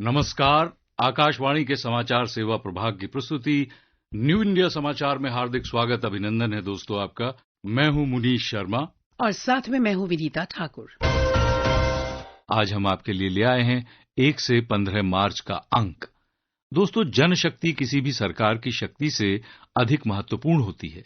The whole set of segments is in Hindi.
नमस्कार। आकाशवाणी के समाचार सेवा प्रभाग की प्रस्तुति न्यू इंडिया समाचार में हार्दिक स्वागत अभिनंदन है दोस्तों आपका। मैं हूं मुनीश शर्मा और साथ में मैं हूं विनीता ठाकुर। आज हम आपके लिए ले आए हैं 1 से 15 मार्च का अंक। दोस्तों, जनशक्ति किसी भी सरकार की शक्ति से अधिक महत्वपूर्ण होती है,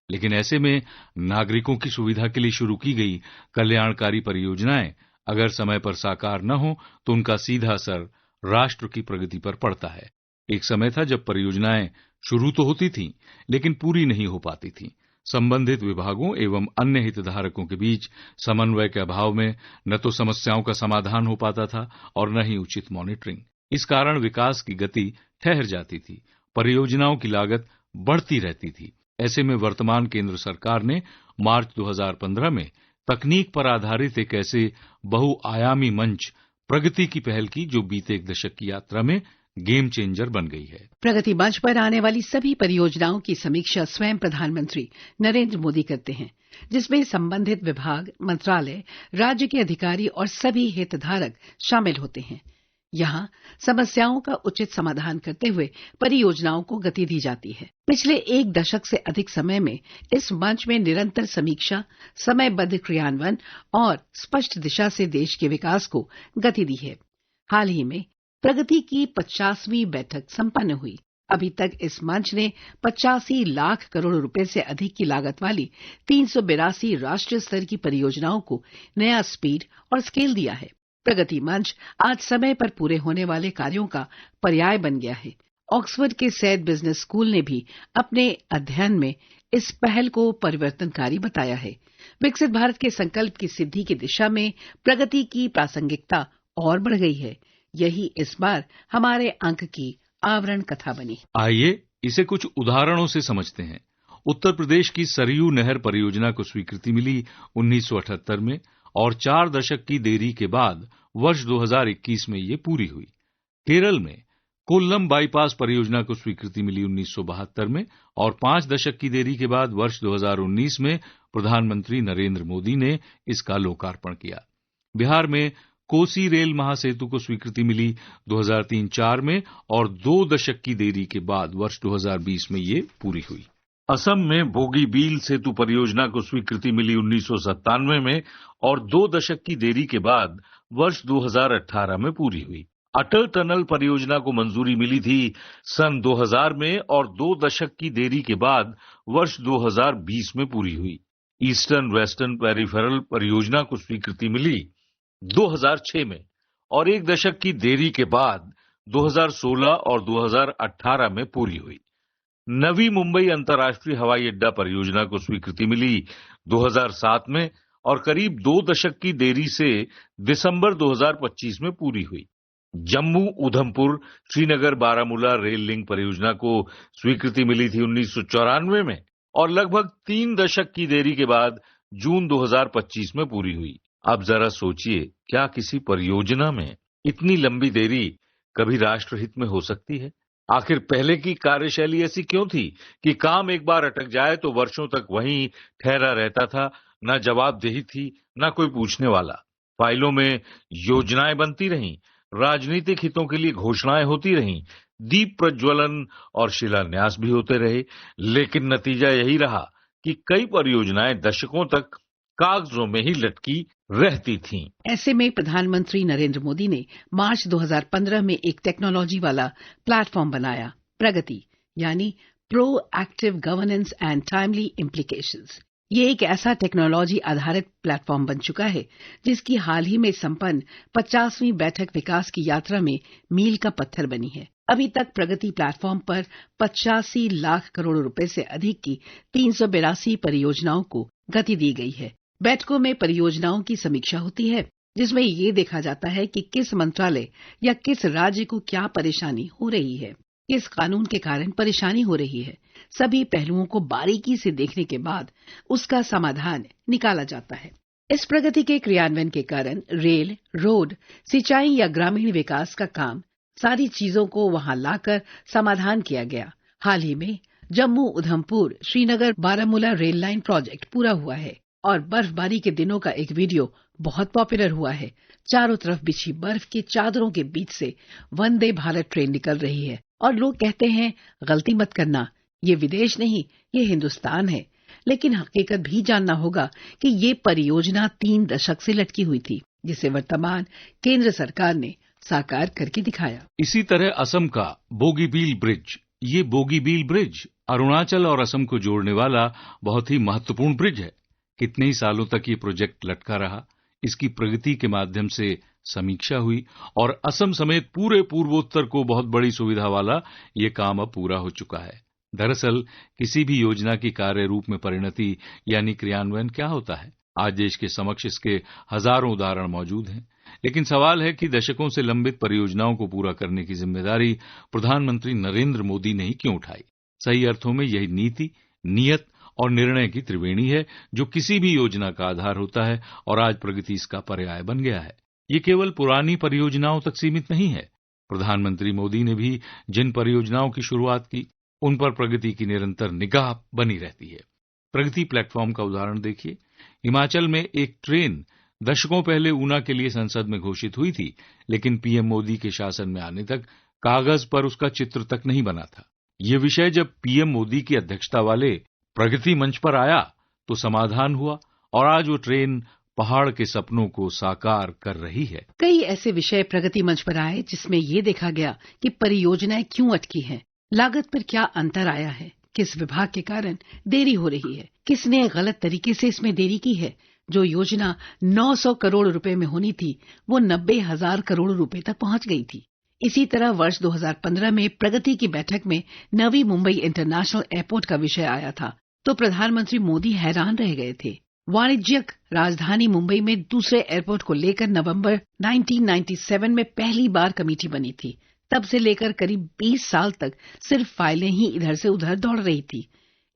लेकिन ऐसे में नागरिकों की सुविधा के लिए शुरू की गई कल्याणकारी परियोजनाएं अगर समय पर साकार न हो तो उनका सीधा असर राष्ट्र की प्रगति पर पड़ता है। एक समय था जब परियोजनाएं शुरू तो होती थीं, लेकिन पूरी नहीं हो पाती थीं। संबंधित विभागों एवं अन्य हितधारकों के बीच समन्वय के अभाव में न तो समस्याओं का समाधान हो पाता था और न ही उचित मॉनिटरिंग। इस कारण विकास की गति ठहर जाती थी, परियोजनाओं की लागत बढ़ती रहती थी। ऐसे में वर्तमान केंद्र सरकार ने मार्च 2015 में तकनीक पर आधारित एक ऐसे बहुआयामी मंच प्रगति की पहल की जो बीते एक दशक की यात्रा में गेम चेंजर बन गई है। प्रगति मंच पर आने वाली सभी परियोजनाओं की समीक्षा स्वयं प्रधानमंत्री नरेंद्र मोदी करते हैं, जिसमें संबंधित विभाग, मंत्रालय, राज्य के अधिकारी और सभी हितधारक शामिल होते हैं। यहां समस्याओं का उचित समाधान करते हुए परियोजनाओं को गति दी जाती है। पिछले एक दशक से अधिक समय में इस मंच में निरंतर समीक्षा, समयबद्ध क्रियान्वयन और स्पष्ट दिशा से देश के विकास को गति दी है। हाल ही में प्रगति की 50वीं बैठक संपन्न हुई। अभी तक इस मंच ने 85 लाख करोड़ रुपए से अधिक की लागत वाली 382 राष्ट्रीय स्तर की परियोजनाओं को नया स्पीड और स्केल दिया है। प्रगति मंच आज समय पर पूरे होने वाले कार्यों का पर्याय बन गया है। ऑक्सफोर्ड के सैयद बिजनेस स्कूल ने भी अपने अध्ययन में इस पहल को परिवर्तनकारी बताया है। विकसित भारत के संकल्प की सिद्धि की दिशा में प्रगति की प्रासंगिकता और बढ़ गई है। यही इस बार हमारे अंक की आवरण कथा बनी। आइए इसे कुछ उदाहरणों से समझते हैं। उत्तर प्रदेश की सरयू नहर परियोजना को स्वीकृति मिली 1978 में और 4 दशक की देरी के बाद वर्ष 2021 में ये पूरी हुई। केरल में कोल्लम बाईपास परियोजना को स्वीकृति मिली 1972 में और 5 दशक की देरी के बाद वर्ष 2019 में प्रधानमंत्री नरेंद्र मोदी ने इसका लोकार्पण किया। बिहार में कोसी रेल महासेतु को स्वीकृति मिली 2003-04 में और 2 दशक की देरी के बाद वर्ष 2020 में ये पूरी हुई। असम में बोगीबील सेतु परियोजना को स्वीकृति मिली 1997 में और 2 दशक की देरी के बाद वर्ष 2018 में पूरी हुई। अटल टनल परियोजना को मंजूरी मिली थी सन 2000 में और 2 दशक की देरी के बाद वर्ष 2020 में पूरी हुई। ईस्टर्न वेस्टर्न पेरिफेरल परियोजना को स्वीकृति मिली 2006 में और 1 दशक की देरी के बाद 2016 और 2018 में पूरी हुई। नवी मुंबई अंतर्राष्ट्रीय हवाई अड्डा परियोजना को स्वीकृति मिली 2007 में और करीब 2 दशक की देरी से दिसंबर 2025 में पूरी हुई। जम्मू उधमपुर श्रीनगर बारामूला रेल लिंक परियोजना को स्वीकृति मिली थी 1994 में और लगभग 3 दशक की देरी के बाद जून 2025 में पूरी हुई। अब जरा सोचिए, क्या किसी परियोजना में इतनी लंबी देरी कभी राष्ट्रहित में हो सकती है? आखिर पहले की कार्यशैली ऐसी क्यों थी कि काम एक बार अटक जाए तो वर्षों तक वहीं ठहरा रहता था, न जवाबदेही थी, न कोई पूछने वाला। फाइलों में योजनाएं बनती रहीं, राजनीतिक हितों के लिए घोषणाएं होती रहीं, दीप प्रज्वलन और शिलान्यास भी होते रहे, लेकिन नतीजा यही रहा कि कई परियोजनाएं दशकों तक कागजों में ही लटकी रहती थीं। ऐसे में प्रधानमंत्री नरेंद्र मोदी ने मार्च 2015 में एक टेक्नोलॉजी वाला प्लेटफॉर्म बनाया, प्रगति, यानी proactive governance and timely implications. ये एक ऐसा टेक्नोलॉजी आधारित प्लेटफॉर्म बन चुका है जिसकी हाल ही में संपन्न 50वीं बैठक विकास की यात्रा में मील का पत्थर बनी है। अभी तक प्रगति प्लेटफॉर्म पर 85 लाख करोड़ रुपए से अधिक की 382 परियोजनाओं को गति दी गई है। बैठकों में परियोजनाओं की समीक्षा होती है, जिसमें ये देखा जाता है कि किस मंत्रालय या किस राज्य को क्या परेशानी हो रही है, किस कानून के कारण परेशानी हो रही है। सभी पहलुओं को बारीकी से देखने के बाद उसका समाधान निकाला जाता है। इस प्रगति के क्रियान्वयन के कारण रेल, रोड, सिंचाई या ग्रामीण विकास का काम, सारी चीजों को वहां लाकर समाधान किया गया। हाल ही में Jammu Udhampur Srinagar Baramulla rail line project पूरा हुआ है। और बर्फबारी के दिनों का एक वीडियो बहुत पॉपुलर हुआ है। चारों तरफ बिछी बर्फ की चादरों के बीच से वंदे भारत ट्रेन निकल रही है और लोग कहते हैं, गलती मत करना, ये विदेश नहीं, ये हिंदुस्तान है। लेकिन हकीकत भी जानना होगा कि ये परियोजना 3 दशक से लटकी हुई थी, जिसे वर्तमान केंद्र सरकार ने साकार करके दिखाया। इसी तरह असम का बोगीबील ब्रिज, ये बोगीबील ब्रिज अरुणाचल और असम को जोड़ने वाला बहुत ही महत्वपूर्ण ब्रिज है। कितने ही सालों तक ये प्रोजेक्ट लटका रहा, इसकी प्रगति के माध्यम से समीक्षा हुई और असम समेत पूरे पूर्वोत्तर को बहुत बड़ी सुविधा वाला ये काम अब पूरा हो चुका है। दरअसल किसी भी योजना की कार्य रूप में परिणति यानी क्रियान्वयन क्या होता है, आज देश के समक्ष इसके हजारों उदाहरण मौजूद हैं। लेकिन सवाल है कि दशकों से लंबित परियोजनाओं को पूरा करने की जिम्मेदारी प्रधानमंत्री नरेंद्र मोदी ने ही क्यों उठाई। सही अर्थों में यही नीति, नियत और निर्णय की त्रिवेणी है जो किसी भी योजना का आधार होता है और आज प्रगति इसका पर्याय बन गया है। ये केवल पुरानी परियोजनाओं तक सीमित नहीं है। प्रधानमंत्री मोदी ने भी जिन परियोजनाओं की शुरुआत की, उन पर प्रगति की निरंतर निगाह बनी रहती है। प्रगति प्लेटफॉर्म का उदाहरण देखिए। हिमाचल में एक ट्रेन दशकों पहले ऊना के लिए संसद में घोषित हुई थी, लेकिन पीएम मोदी के शासन में आने तक कागज पर उसका चित्र तक नहीं बना था। ये विषय जब पीएम मोदी की अध्यक्षता वाले प्रगति मंच पर आया तो समाधान हुआ और आज वो ट्रेन पहाड़ के सपनों को साकार कर रही है। कई ऐसे विषय प्रगति मंच पर आए जिसमें ये देखा गया कि परियोजनाएं क्यों अटकी हैं, लागत पर क्या अंतर आया है, किस विभाग के कारण देरी हो रही है, किसने गलत तरीके से इसमें देरी की है। जो योजना 900 करोड़ रुपए में होनी थी, वो 90,000 करोड़ रुपए तक पहुंच गई थी। इसी तरह वर्ष 2015 में प्रगति की बैठक में नवी मुंबई इंटरनेशनल एयरपोर्ट का विषय आया था, तो प्रधानमंत्री मोदी हैरान रह गए थे। वाणिज्यिक राजधानी मुंबई में दूसरे एयरपोर्ट को लेकर नवंबर 1997 में पहली बार कमेटी बनी थी। तब से लेकर करीब 20 साल तक सिर्फ फाइलें ही इधर से उधर दौड़ रही थी।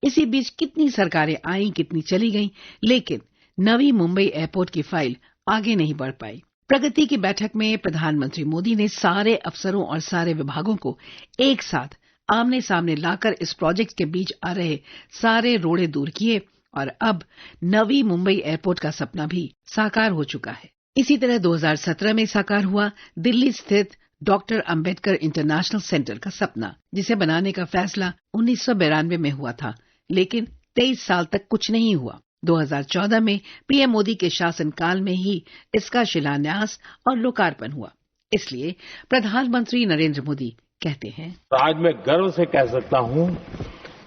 इसी बीच कितनी सरकारें आईं, कितनी चली गईं, लेकिन नवी मुंबई एयरपोर्ट की फाइल आगे नहीं बढ़ पाई। प्रगति की बैठक में प्रधानमंत्री मोदी ने सारे अफसरों और सारे विभागों को एक साथ आमने सामने लाकर इस प्रोजेक्ट के बीच आ रहे सारे रोड़े दूर किए और अब नवी मुंबई एयरपोर्ट का सपना भी साकार हो चुका है। इसी तरह 2017 में साकार हुआ दिल्ली स्थित डॉक्टर अंबेडकर इंटरनेशनल सेंटर का सपना, जिसे बनाने का फैसला 1992 में हुआ था, लेकिन 23 साल तक कुछ नहीं हुआ। 2014 में पीएम मोदी के शासनकाल में ही इसका शिलान्यास और लोकार्पण हुआ। इसलिए प्रधानमंत्री नरेंद्र मोदी कहते हैं, आज मैं गर्व से कह सकता हूं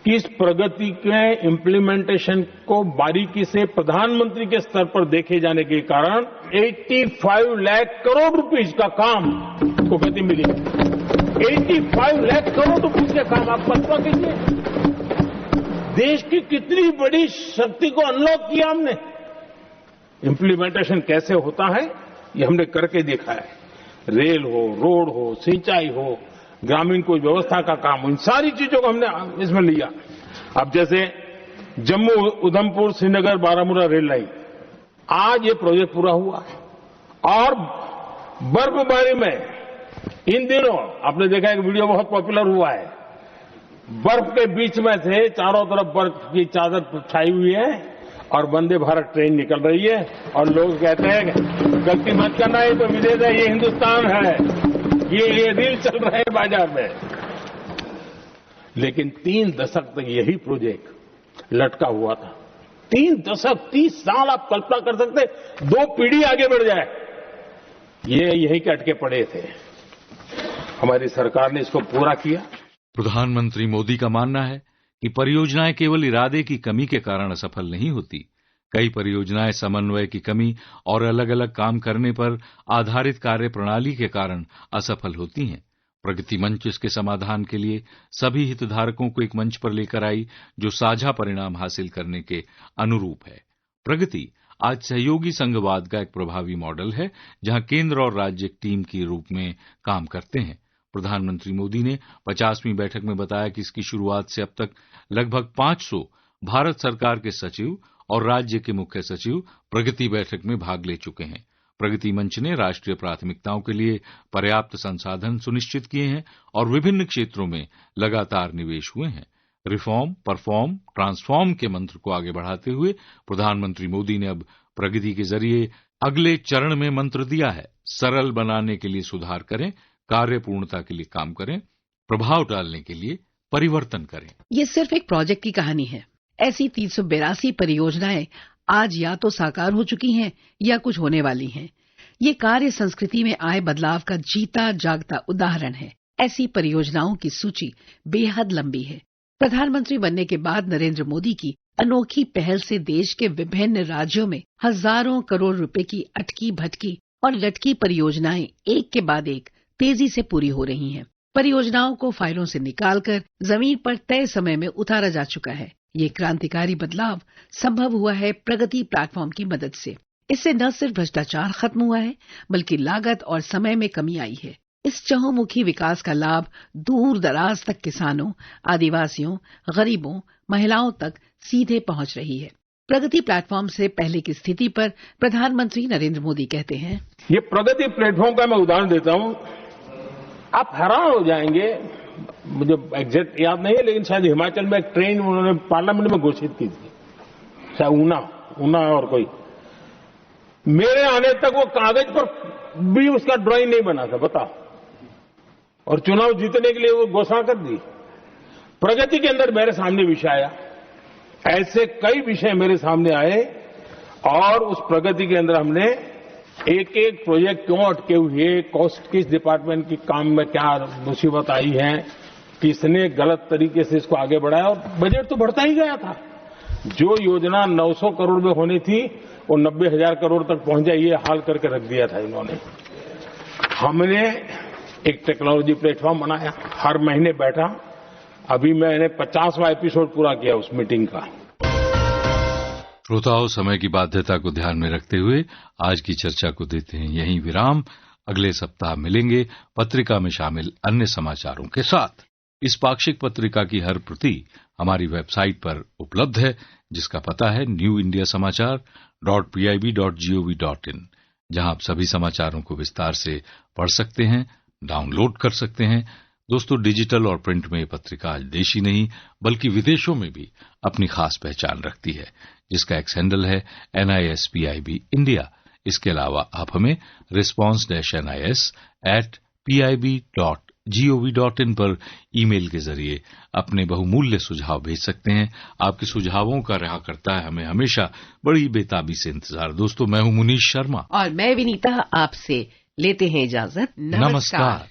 कि इस प्रगति के इम्प्लीमेंटेशन को बारीकी से प्रधानमंत्री के स्तर पर देखे जाने के कारण 85 लाख करोड़ रुपीस का काम को गति मिली। 85 लाख करोड़ रुपीस के काम आप कल्पना कीजिए, देश की कितनी बड़ी शक्ति को अनलॉक किया हमने। इम्प्लीमेंटेशन कैसे होता है ये हमने करके देखा है। रेल हो, रोड हो, सिंचाई हो, ग्रामीण कोई व्यवस्था का काम हो, इन सारी चीजों को हमने इसमें लिया। अब जैसे जम्मू उधमपुर श्रीनगर बारामूला रेल लाइन, आज ये प्रोजेक्ट पूरा हुआ और बर्फबारी में इन दिनों आपने देखा एक वीडियो बहुत पॉपुलर हुआ है, बर्फ के बीच में से चारों तरफ बर्फ की चादर छाई हुई है और वंदे भारत ट्रेन निकल रही है और लोग कहते हैं गलती मत करना, ये तो विदेश है, ये हिंदुस्तान है, ये रील चल रहे हैं बाजार में। लेकिन 3 दशक तक यही प्रोजेक्ट लटका हुआ था। 3 दशक, 30 साल आप कल्पना कर सकते, 2 पीढ़ी आगे बढ़ जाए, ये यहीं के अटके पड़े थे। हमारी सरकार ने इसको पूरा किया। प्रधानमंत्री मोदी का मानना है कि परियोजनाएं केवल इरादे की कमी के कारण असफल नहीं होती। कई परियोजनाएं समन्वय की कमी और अलग अलग काम करने पर आधारित कार्य प्रणाली के कारण असफल होती हैं। प्रगति मंच इसके समाधान के लिए सभी हितधारकों को एक मंच पर लेकर आई, जो साझा परिणाम हासिल करने के अनुरूप है। प्रगति आज सहयोगी संघवाद का एक प्रभावी मॉडल है, जहां केंद्र और राज्य एक टीम के रूप में काम करते हैं। प्रधानमंत्री मोदी ने 50वीं बैठक में बताया कि इसकी शुरुआत से अब तक लगभग 500 भारत सरकार के सचिव और राज्य के मुख्य सचिव प्रगति बैठक में भाग ले चुके हैं। प्रगति मंच ने राष्ट्रीय प्राथमिकताओं के लिए पर्याप्त संसाधन सुनिश्चित किए हैं और विभिन्न क्षेत्रों में लगातार निवेश हुए हैं। रिफॉर्म, परफॉर्म, ट्रांसफॉर्म के मंत्र को आगे बढ़ाते हुए प्रधानमंत्री मोदी ने अब प्रगति के जरिए अगले चरण में मंत्र दिया है। सरल बनाने के लिए सुधार करें, कार्य पूर्णता के लिए काम करें, प्रभाव डालने के लिए परिवर्तन करें। ये सिर्फ एक प्रोजेक्ट की कहानी है। ऐसी 382 परियोजनाएं आज या तो साकार हो चुकी हैं या कुछ होने वाली हैं। ये कार्य संस्कृति में आए बदलाव का जीता जागता उदाहरण है। ऐसी परियोजनाओं की सूची बेहद लंबी है। प्रधानमंत्री बनने के बाद नरेंद्र मोदी की अनोखी पहल से देश के विभिन्न राज्यों में हजारों करोड़ रुपए की अटकी भटकी और लटकी परियोजनाएं एक के बाद एक तेजी से पूरी हो रही हैं। परियोजनाओं को फाइलों से निकालकर जमीन पर तय समय में उतारा जा चुका है। ये क्रांतिकारी बदलाव संभव हुआ है प्रगति प्लेटफॉर्म की मदद से। इससे न सिर्फ भ्रष्टाचार खत्म हुआ है, बल्कि लागत और समय में कमी आई है। इस चहुमुखी विकास का लाभ दूर दराज तक किसानों, आदिवासियों, गरीबों, महिलाओं तक सीधे पहुंच रही है। प्रगति प्लेटफॉर्म से पहले की स्थिति पर प्रधानमंत्री नरेंद्र मोदी कहते हैं, ये प्रगति प्लेटफॉर्म का मैं उदाहरण देता हूं, आप हैरान हो जाएंगे। मुझे एग्जैक्ट याद नहीं है, लेकिन शायद हिमाचल में एक ट्रेन उन्होंने पार्लियामेंट में घोषित की थी, शायद ऊना और कोई। मेरे आने तक वो कागज पर भी उसका ड्राइंग नहीं बना था, बताओ। और चुनाव जीतने के लिए वो घोषणा कर दी। प्रगति के अंदर मेरे सामने विषय आया, ऐसे कई विषय मेरे सामने आए और उस प्रगति के अंदर हमने एक एक प्रोजेक्ट क्यों अटके हुए, कॉस्ट किस डिपार्टमेंट की काम में क्या मुसीबत आई है, किसने गलत तरीके से इसको आगे बढ़ाया, और बजट तो बढ़ता ही गया था। जो योजना 900 करोड़ में होनी थी वो 90,000 करोड़ तक पहुंच जाए, ये हाल करके रख दिया था इन्होंने। हमने एक टेक्नोलॉजी प्लेटफॉर्म बनाया, हर महीने बैठा। अभी मैंने 50वां एपिसोड पूरा किया उस मीटिंग का। श्रोताओं, समय की बाध्यता को ध्यान में रखते हुए आज की चर्चा को देते हैं यहीं विराम। अगले सप्ताह मिलेंगे पत्रिका में शामिल अन्य समाचारों के साथ। इस पाक्षिक पत्रिका की हर प्रति हमारी वेबसाइट पर उपलब्ध है, जिसका पता है newindiasamachaar.pib.gov.in, जहां आप सभी समाचारों को विस्तार से पढ़ सकते हैं, डाउनलोड कर सकते हैं। दोस्तों, डिजिटल और प्रिंट में ये पत्रिका आज देश ही नहीं बल्कि विदेशों में भी अपनी खास पहचान रखती है, जिसका एक्स हैंडल है NISPIB इंडिया। इसके अलावा आप हमें response-nis@pib.gov.in पर ईमेल के जरिए अपने बहुमूल्य सुझाव भेज सकते हैं। आपके सुझावों का रहा करता है हमें हमेशा बड़ी बेताबी से इंतजार। दोस्तों, मैं हूं मुनीश शर्मा और मैं विनीता, आपसे लेते हैं इजाजत। नमस्कार।